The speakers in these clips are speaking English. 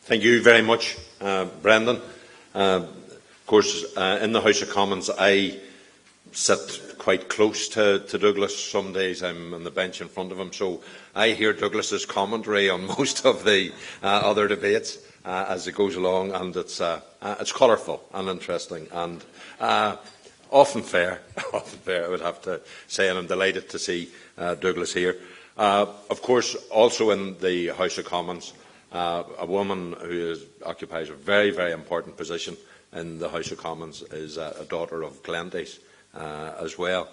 Thank you very much, Brendan. Of course, in the House of Commons, I sit quite close to Douglas. Some days I'm on the bench in front of him, so I hear Douglas's commentary on most of the other debates as it goes along, and it's colourful and interesting and often fair. Often fair, I would have to say, and I'm delighted to see Douglas here. Of course, also in the House of Commons, a woman who occupies a very, very important position in the House of Commons is a daughter of Glenda's as well.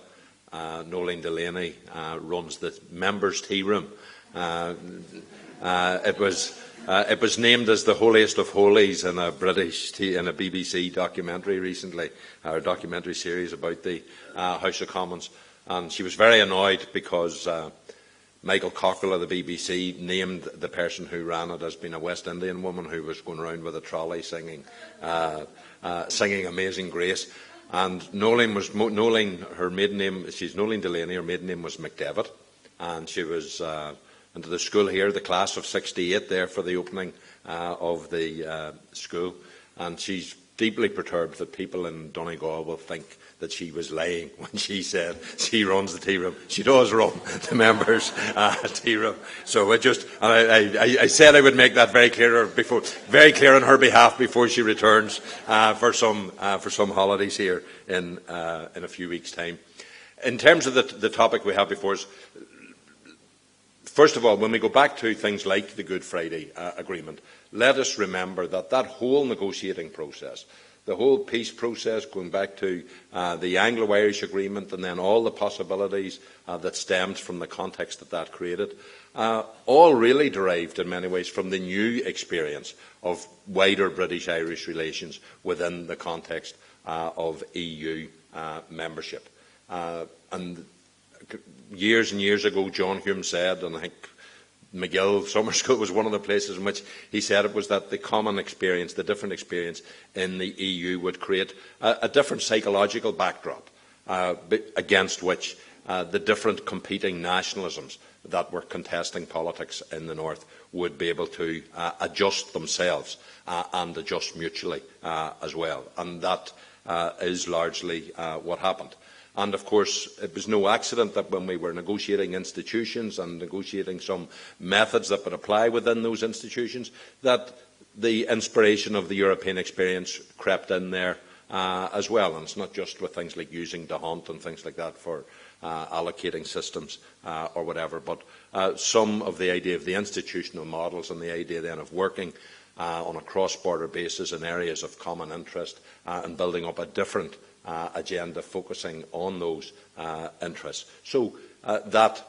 Nolene Delaney runs the members' tea room. It was named as the holiest of holies in a BBC documentary recently, or a documentary series about the House of Commons, and she was very annoyed because Michael Cockrell of the BBC named the person who ran it as being a West Indian woman who was going around with a trolley singing Amazing Grace. And Nolene, her maiden name, she's Nolene Delaney, her maiden name was McDevitt, and she was into the school here, the class of '68 there for the opening of the school, and she's deeply perturbed that people in Donegal will think that she was lying when she said she runs the tea room. She does run the members' tea room. So I said I would make that very clear on her behalf before she returns for some holidays here in a few weeks' time. In terms of the topic we have before us, first of all, when we go back to things like the Good Friday Agreement, let us remember that whole negotiating process, the whole peace process, going back to the Anglo-Irish Agreement and then all the possibilities that stemmed from the context that created, all really derived in many ways from the new experience of wider British-Irish relations within the context of EU membership. And years and years ago, John Hume said, and I think MacGill Summer School was one of the places in which he said it was that the common experience, the different experience in the EU would create a different psychological backdrop against which the different competing nationalisms that were contesting politics in the North would be able to adjust themselves and adjust mutually as well. And that is largely what happened. And of course, it was no accident that when we were negotiating institutions and negotiating some methods that would apply within those institutions, that the inspiration of the European experience crept in there as well. And it's not just with things like using de Hond and things like that for allocating systems or whatever, but some of the idea of the institutional models and the idea then of working on a cross-border basis in areas of common interest and building up a different agenda focusing on those interests. So that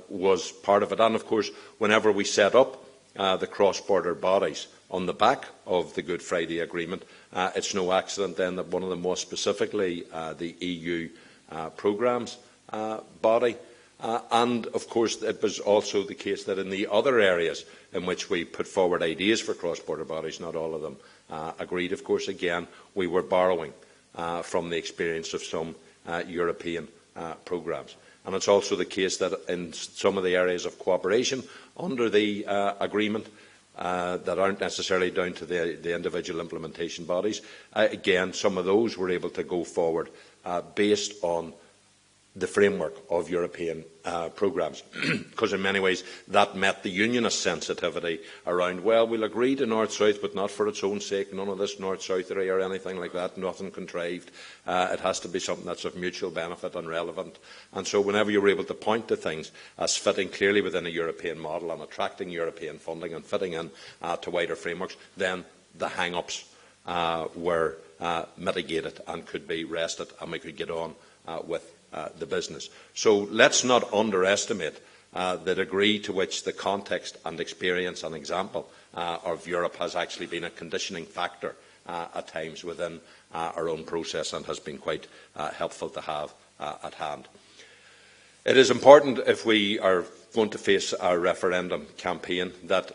was part of it. And of course, whenever we set up the cross-border bodies on the back of the Good Friday Agreement, it's no accident then that one of them was specifically the EU programmes body. And of course, it was also the case that in the other areas in which we put forward ideas for cross-border bodies, not all of them agreed. Of course, again, we were borrowing from the experience of some European programmes. And it's also the case that in some of the areas of cooperation under the agreement that aren't necessarily down to the individual implementation bodies, again, some of those were able to go forward based on the framework of European programmes, because in many ways that met the unionist sensitivity around, well, we'll agree to North-South, but not for its own sake, none of this North-Southery or anything like that, nothing contrived. It has to be something that's of mutual benefit and relevant. And so whenever you're able to point to things as fitting clearly within a European model and attracting European funding and fitting in to wider frameworks, then the hang-ups were mitigated and could be wrested, and we could get on with the business. So let's not underestimate the degree to which the context and experience and example of Europe has actually been a conditioning factor at times within our own process and has been quite helpful to have at hand. It is important, if we are going to face a referendum campaign, that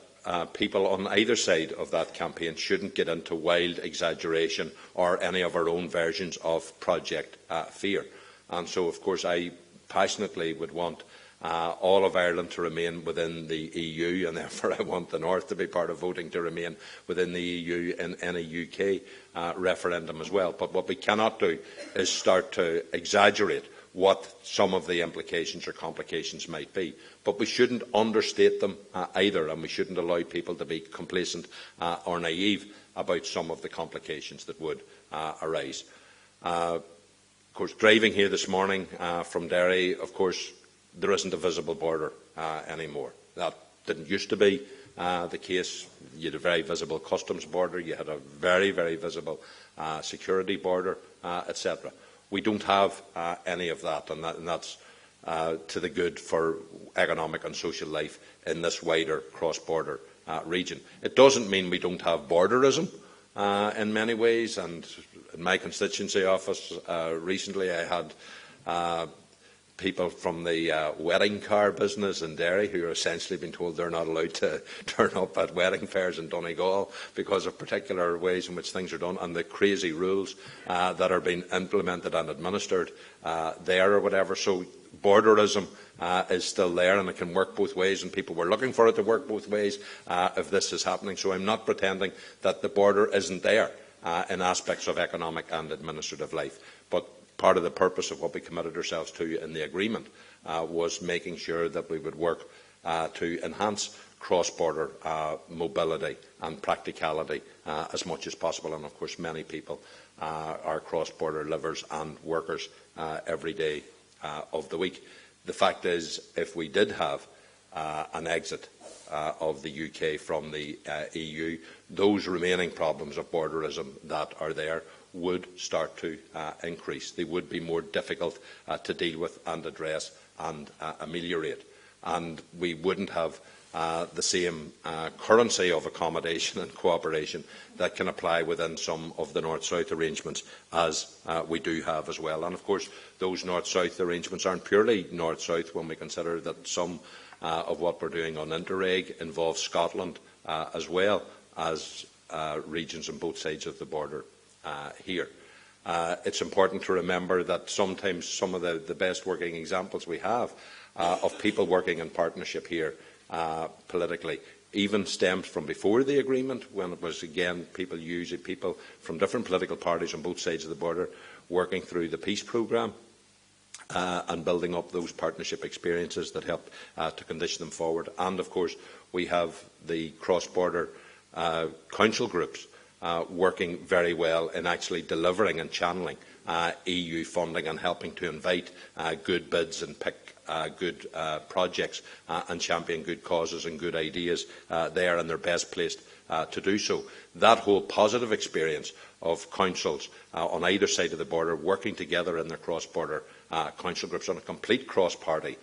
people on either side of that campaign shouldn't get into wild exaggeration or any of our own versions of Project Fear. And so, of course, I passionately would want all of Ireland to remain within the EU, and therefore I want the North to be part of voting to remain within the EU in any UK referendum as well. But what we cannot do is start to exaggerate what some of the implications or complications might be. But we shouldn't understate them either, and we shouldn't allow people to be complacent or naive about some of the complications that would arise. Of course, driving here this morning from Derry, of course, there isn't a visible border anymore. That didn't used to be the case. You had a very visible customs border, you had a very, very visible security border, etc. We don't have any of that, and that's to the good for economic and social life in this wider cross-border region. It doesn't mean we don't have borderism in many ways, and in my constituency office recently I had people from the wedding car business in Derry who are essentially being told they're not allowed to turn up at wedding fairs in Donegal because of particular ways in which things are done and the crazy rules that are being implemented and administered there or whatever. So borderism is still there, and it can work both ways, and people were looking for it to work both ways if this is happening. So I'm not pretending that the border isn't there in aspects of economic and administrative life. But part of the purpose of what we committed ourselves to in the agreement was making sure that we would work to enhance cross-border mobility and practicality as much as possible. And of course, many people are cross-border livers and workers every day of the week. The fact is, if we did have an exit of the UK from the EU, those remaining problems of borderism that are there would start to increase. They would be more difficult to deal with and address and ameliorate. And we wouldn't have the same currency of accommodation and cooperation that can apply within some of the North-South arrangements as we do have as well. And of course, those North-South arrangements aren't purely North-South when we consider that some of what we're doing on Interreg involves Scotland as well as regions on both sides of the border here. It's important to remember that sometimes some of the best working examples we have of people working in partnership here politically even stemmed from before the agreement, when it was again people from different political parties on both sides of the border working through the peace programme and building up those partnership experiences that help to condition them forward. And of course we have the cross-border council groups working very well in actually delivering and channelling EU funding and helping to invite good bids and pick good projects and champion good causes and good ideas there, and they're best placed to do so. That whole positive experience of councils on either side of the border working together in their cross-border council groups on a complete cross-party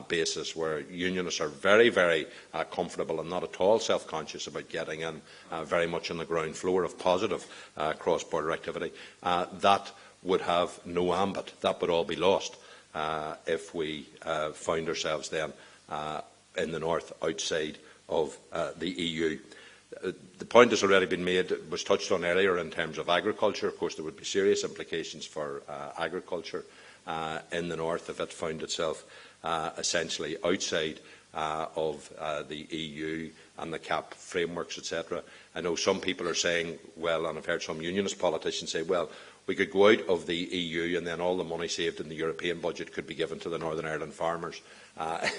basis, where unionists are very, very comfortable and not at all self-conscious about getting in very much on the ground floor of positive cross-border activity, that would have no ambit. That would all be lost if we found ourselves then in the north outside of the EU. The point has already been made, it was touched on earlier in terms of agriculture. Of course, there would be serious implications for agriculture in the north if it found itself essentially outside of the EU and the CAP frameworks, etc. I know some people are saying, well, and I've heard some unionist politicians say, well, we could go out of the EU and then all the money saved in the European budget could be given to the Northern Ireland farmers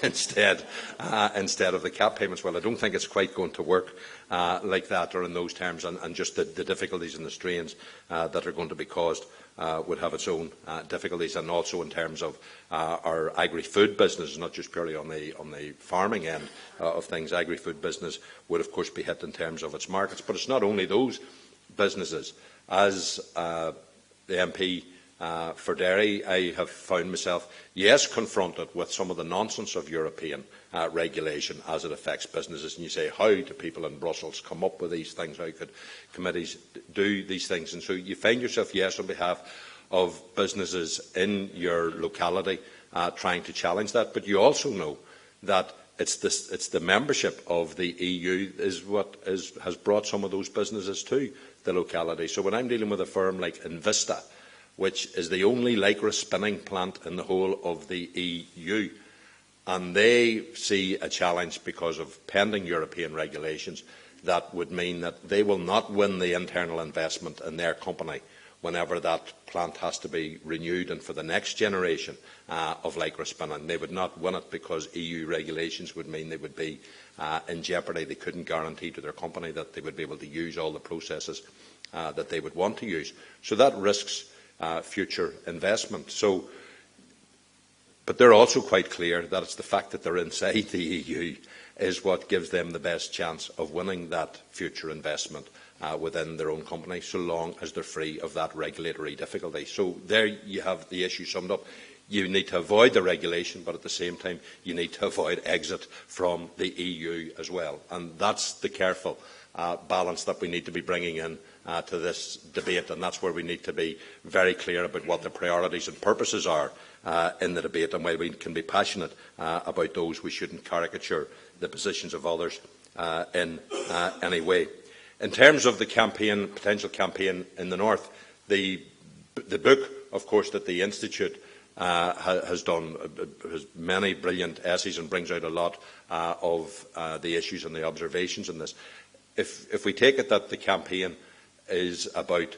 instead of the CAP payments. Well, I don't think it's quite going to work like that or in those terms, and just the difficulties and the strains that are going to be caused would have its own difficulties, and also in terms of our agri-food business, not just purely on the farming end of things. Agri-food business would of course be hit in terms of its markets, but it's not only those businesses. As the MP for Derry, I have found myself, yes, confronted with some of the nonsense of European regulation as it affects businesses. And you say, how do people in Brussels come up with these things? How could committees do these things? And so you find yourself, yes, on behalf of businesses in your locality trying to challenge that. But you also know that it's the membership of the EU is what has brought some of those businesses to the locality. So when I'm dealing with a firm like Invista, which is the only lycra spinning plant in the whole of the EU, and they see a challenge because of pending European regulations that would mean that they will not win the internal investment in their company whenever that plant has to be renewed and for the next generation of lycra spinning. They would not win it because EU regulations would mean they would be in jeopardy. They couldn't guarantee to their company that they would be able to use all the processes that they would want to use. So that risks future investment. But they're also quite clear that it's the fact that they're inside the EU is what gives them the best chance of winning that future investment within their own company, so long as they're free of that regulatory difficulty. So there you have the issue summed up. You need to avoid the regulation, but at the same time you need to avoid exit from the EU as well. And that's the careful balance that we need to be bringing in to this debate, and that's where we need to be very clear about what the priorities and purposes are in the debate. And while we can be passionate about those, we shouldn't caricature the positions of others in any way. In terms of the campaign, potential campaign in the north, the book, of course, that the Institute has done has many brilliant essays and brings out a lot of the issues and the observations in this. If we take it that the campaign is about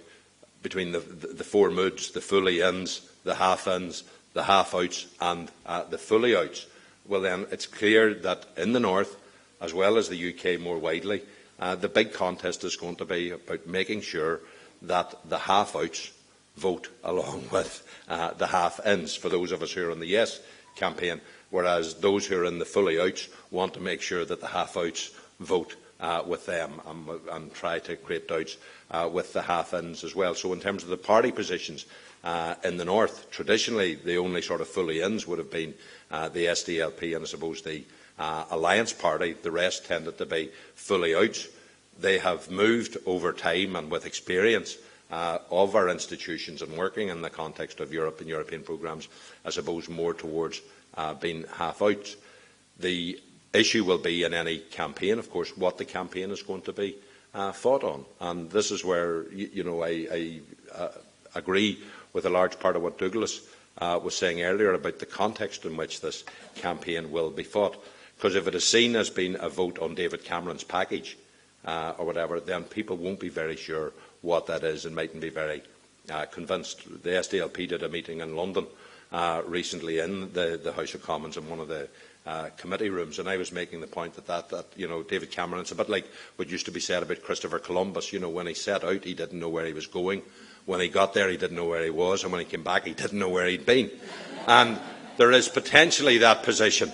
between the four moods, the fully ins, the half ins, the half outs and the fully outs, well then it's clear that in the north, as well as the UK more widely, the big contest is going to be about making sure that the half outs vote along with the half ins for those of us who are on the yes campaign, whereas those who are in the fully outs want to make sure that the half outs vote with them and try to create doubts with the half ins as well. So in terms of the party positions in the north, traditionally the only sort of fully ins would have been the SDLP and I suppose the Alliance Party. The rest tended to be fully outs. They have moved over time and with experience of our institutions and working in the context of Europe and European programmes, I suppose more towards being half outs. The issue will be in any campaign, of course, what the campaign is going to be fought on. And this is where I agree with a large part of what Douglas was saying earlier about the context in which this campaign will be fought. Because if it is seen as being a vote on David Cameron's package or whatever, then people won't be very sure what that is and mightn't be very convinced. The SDLP did a meeting in London recently in the House of Commons in one of the committee rooms, and I was making the point that David Cameron, it's a bit like what used to be said about Christopher Columbus. When he set out, he didn't know where he was going. When he got there, he didn't know where he was, and when he came back, he didn't know where he'd been. And there is potentially that position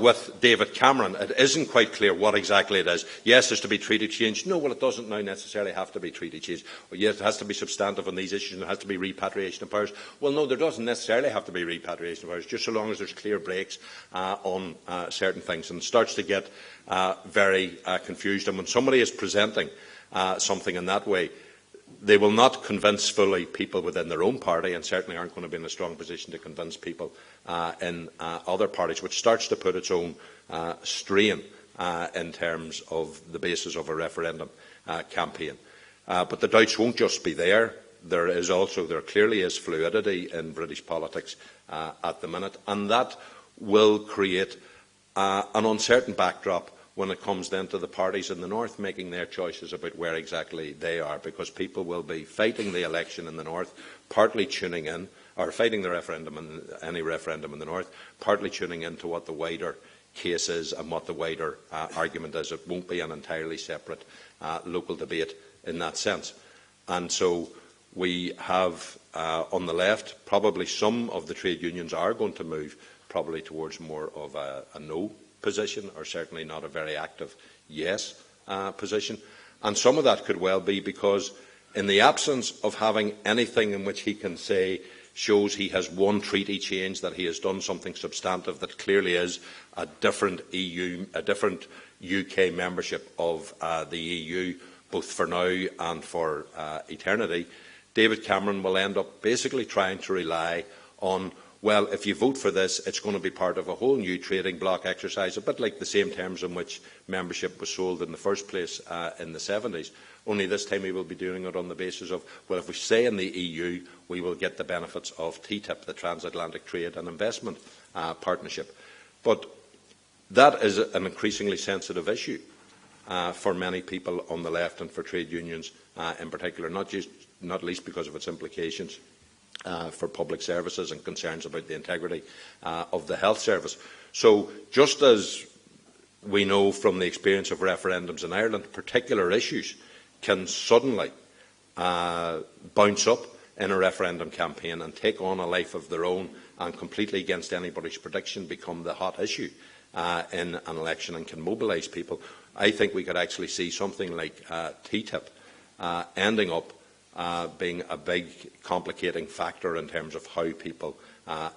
with David Cameron. It isn't quite clear what exactly it is. Yes, there's to be treaty change. No, well, it doesn't now necessarily have to be treaty change. Well, yes, it has to be substantive on these issues and it has to be repatriation of powers. Well, no, there doesn't necessarily have to be repatriation of powers, just so long as there's clear breaks on certain things. And it starts to get very confused. And when somebody is presenting something in that way, they will not convince fully people within their own party, and certainly aren't going to be in a strong position to convince people in other parties, which starts to put its own strain in terms of the basis of a referendum campaign. But the doubts won't just be there. There clearly is fluidity in British politics at the minute, and that will create an uncertain backdrop when it comes then to the parties in the north making their choices about where exactly they are, because people will be fighting the election in the north, partly tuning in, or fighting the referendum, any referendum in the north, partly tuning into what the wider case is and what the wider argument is. It won't be an entirely separate local debate in that sense. And so we have on the left, probably some of the trade unions are going to move probably towards more of a no position, or certainly not a very active yes position. And some of that could well be because in the absence of having anything in which he can say shows he has one treaty change, that he has done something substantive that clearly is a different UK membership of the EU, both for now and for eternity, David Cameron will end up basically trying to rely on, well, if you vote for this, it's going to be part of a whole new trading bloc exercise, a bit like the same terms in which membership was sold in the first place in the 70s. Only this time we will be doing it on the basis of, well, if we stay in the EU, we will get the benefits of TTIP, the Transatlantic Trade and Investment Partnership. But that is an increasingly sensitive issue for many people on the left and for trade unions in particular, not least because of its implications for public services and concerns about the integrity of the health service. So just as we know from the experience of referendums in Ireland, particular issues can suddenly bounce up in a referendum campaign and take on a life of their own and completely against anybody's prediction become the hot issue in an election and can mobilise people. I think we could actually see something like TTIP ending up being a big complicating factor in terms of how people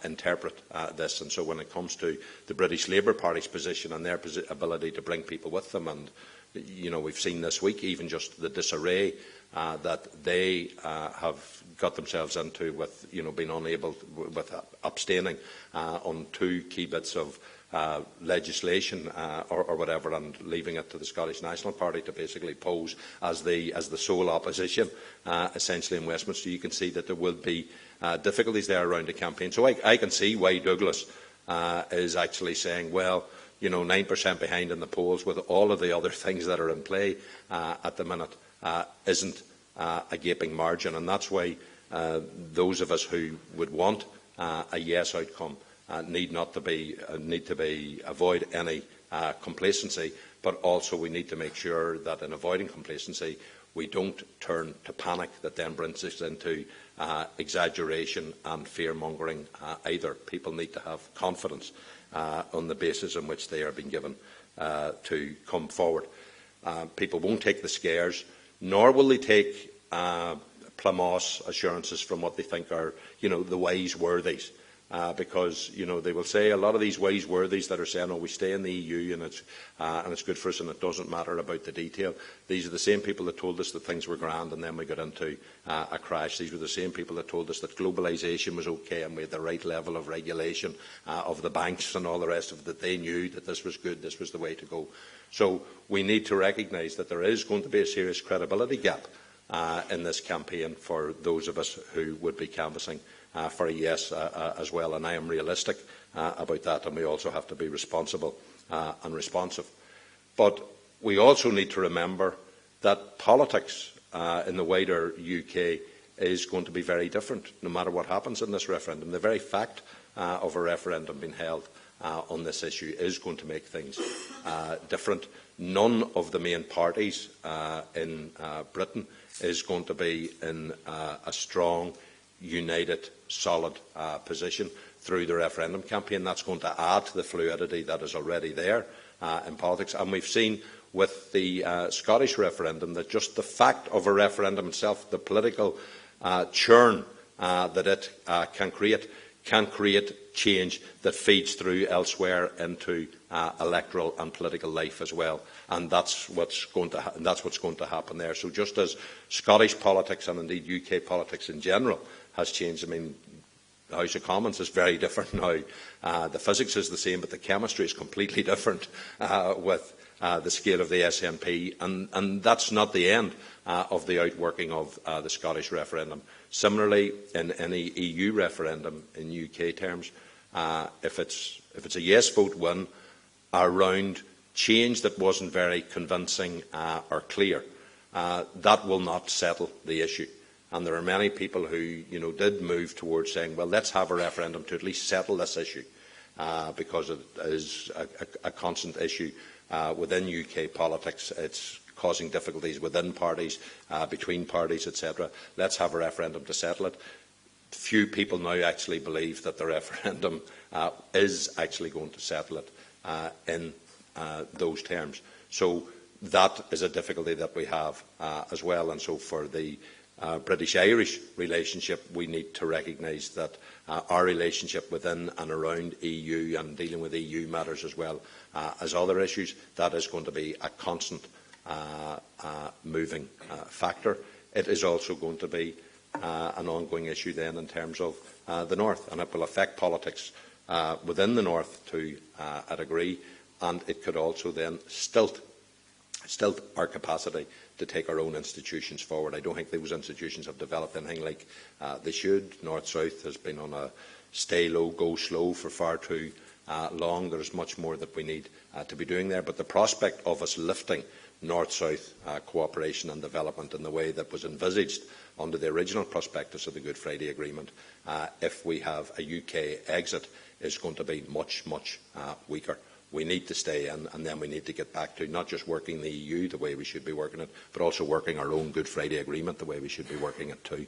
interpret this. And so when it comes to the British Labour Party's position and their ability to bring people with them, and we've seen this week even just the disarray that they have got themselves into with being unable, with abstaining on two key bits of legislation or whatever, and leaving it to the Scottish National Party to basically pose as the sole opposition essentially in Westminster. You can see that there will be difficulties there around the campaign. So I can see why Douglas is actually saying, well, 9% behind in the polls with all of the other things that are in play at the minute isn't a gaping margin, and that's why those of us who would want a yes outcome need to avoid any complacency, but also we need to make sure that in avoiding complacency we don't turn to panic that then brings us into exaggeration and fear-mongering either. People need to have confidence on the basis on which they are being given to come forward. People won't take the scares, nor will they take plumose assurances from what they think are, the wise worthies. Because they will say a lot of these wise worthies that are saying, "Oh, we stay in the EU and it's good for us and it doesn't matter about the detail." These are the same people that told us that things were grand and then we got into a crash. These were the same people that told us that globalisation was okay and we had the right level of regulation of the banks and all the rest of it. That they knew that this was good, this was the way to go. So we need to recognise that there is going to be a serious credibility gap in this campaign for those of us who would be canvassing for a yes as well, and I am realistic about that, and we also have to be responsible and responsive. But we also need to remember that politics in the wider UK is going to be very different no matter what happens in this referendum. The very fact of a referendum being held on this issue is going to make things different. None of the main parties in Britain is going to be in a strong, united, solid position through the referendum campaign. That's going to add to the fluidity that is already there in politics. And we've seen with the Scottish referendum that just the fact of a referendum itself, the political churn that it can create change that feeds through elsewhere into electoral and political life as well, and that's what's going to happen there. So just as Scottish politics and indeed UK politics in general has changed, I mean, the House of Commons is very different now. The physics is the same, but the chemistry is completely different with the scale of the SNP, and that's not the end of the outworking of the Scottish referendum. Similarly, in any EU referendum in UK terms, if it's a yes vote win around change that wasn't very convincing or clear, that will not settle the issue. And there are many people who did move towards saying, well, let's have a referendum to at least settle this issue, because it is a constant issue within UK politics. It's causing difficulties within parties, between parties, etc. Let's have a referendum to settle it. Few people now actually believe that the referendum is actually going to settle it in those terms. So that is a difficulty that we have as well. And so for the British-Irish relationship, we need to recognise that our relationship within and around EU and dealing with EU matters as well as other issues, that is going to be a constant moving factor. It is also going to be an ongoing issue then in terms of the North, and it will affect politics within the North to a degree, and it could also then stilt our capacity to take our own institutions forward. I don't think those institutions have developed anything like they should. North-South has been on a stay low, go slow for far too long. There is much more that we need to be doing there. But the prospect of us lifting North-South cooperation and development in the way that was envisaged under the original prospectus of the Good Friday Agreement, if we have a UK exit, is going to be much, much weaker. We need to stay in, and then we need to get back to not just working the EU the way we should be working it, but also working our own Good Friday Agreement the way we should be working it too.